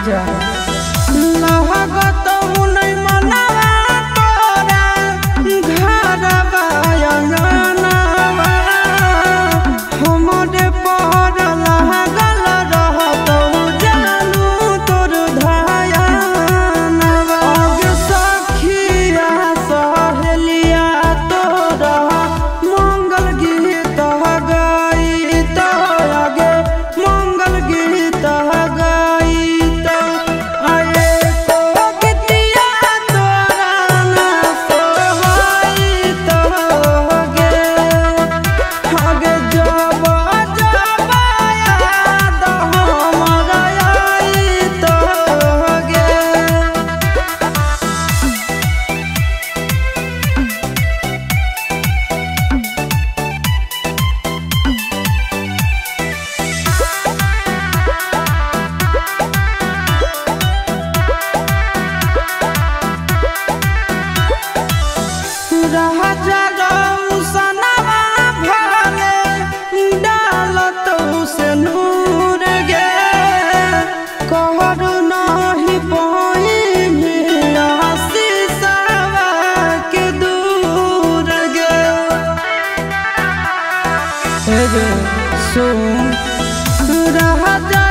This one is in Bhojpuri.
जा लागत मुनै मनवा तोरा घरवा अंगनवा हमरे पर लागल रहतौ जानू तोर धयानवा अगे सखिया सहेलिया तोरा मंगल गीत गाइत आगे मंगल गीत गाइत आए तो गीतिया तोरा ना सोहाइत गे आगे जब जब याद हमरा आइत गे। राजा रौसनवा भले डालत से नूर गे कहर नहीं पाई आशीषवा के दूर गे सुन राजा